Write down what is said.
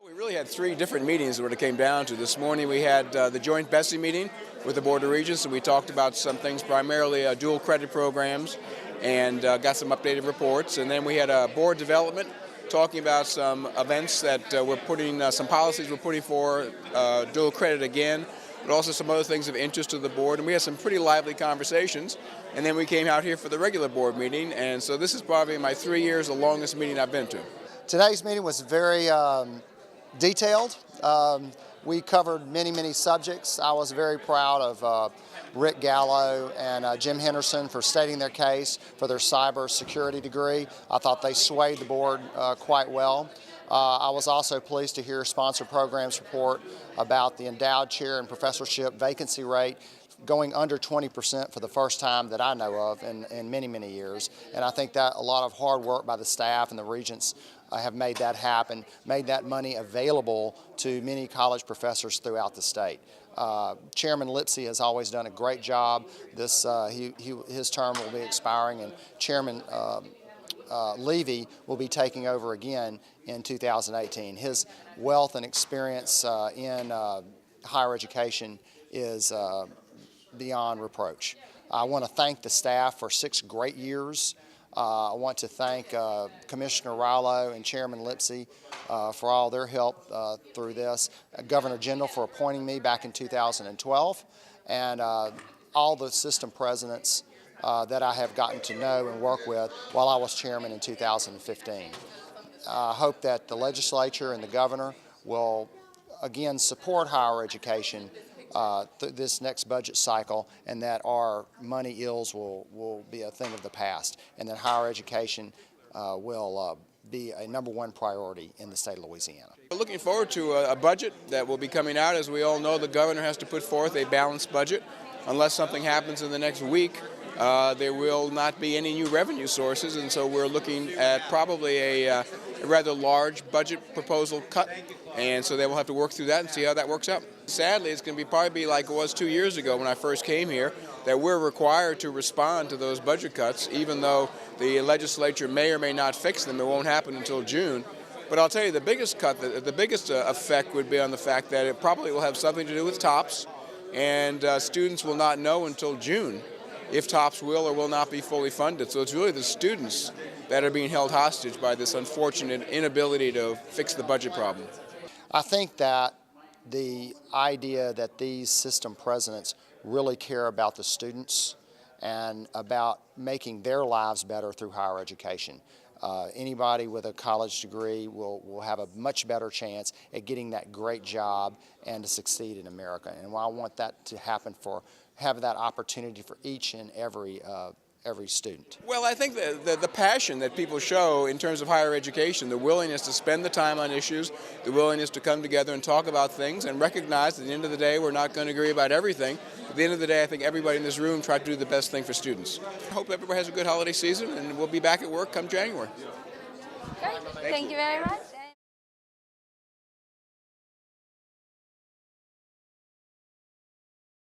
We really had three different meetings what it came down to. This morning we had the joint BESI meeting with the Board of Regents, and we talked about some things, primarily dual credit programs, and got some updated reports. And then we had a board development talking about some events that we're putting, some policies we're putting for dual credit again, but also some other things of interest to the board. And we had some pretty lively conversations. And then we came out here for the regular board meeting, and so this is probably my 3 years, the longest meeting I've been to. Today's meeting was very detailed. We covered many subjects. I was very proud of Rick Gallo and Jim Henderson for stating their case for their cyber security degree. I thought they swayed the board quite well. I was also pleased to hear Sponsor Programs report about the endowed chair and professorship vacancy rate going under 20% for the first time that I know of in many years. And I think that a lot of hard work by the staff and the regents have made that happen, made that money available to many college professors throughout the state. Chairman Lipsey has always done a great job. His term will be expiring, and Chairman Levy will be taking over again in 2018. His wealth and experience in higher education is beyond reproach. I want to thank the staff for 6 great years. I want to thank Commissioner RALLO and Chairman Lipsey for all their help through this, Governor Jindal for appointing me back in 2012, and all the system presidents that I have gotten to know and work with while I was chairman in 2015. I hope that the legislature and the governor will again support higher education this next budget cycle, and that our money ills will be a thing of the past, and that higher education will be a #1 priority in the state of Louisiana. We're looking forward to a budget that will be coming out. As we all know, the governor has to put forth a balanced budget. Unless something happens in the next week, there will not be any new revenue sources, and so we're looking at probably a rather large budget proposal cut, and so they will have to work through that and see how that works out. Sadly, it's going to probably be like it was 2 years ago when I first came here, that we're required to respond to those budget cuts, even though the legislature may or may not fix them. It won't happen until June. But I'll tell you, the biggest cut, the biggest effect would be on the fact that it probably will have something to do with TOPS, and students will not know until June if TOPS will or will not be fully funded. So it's really the students that are being held hostage by this unfortunate inability to fix the budget problem. I think that the idea that these system presidents really care about the students and about making their lives better through higher education. Anybody with a college degree will have a much better chance at getting that great job and to succeed in America. And I want that to happen have that opportunity for each and every student. Well, I think the passion that people show in terms of higher education, the willingness to spend the time on issues, the willingness to come together and talk about things and recognize that at the end of the day we're not going to agree about everything. At the end of the day, I think everybody in this room tried to do the best thing for students. I hope everybody has a good holiday season, and we'll be back at work come January. Great. Thank you very much.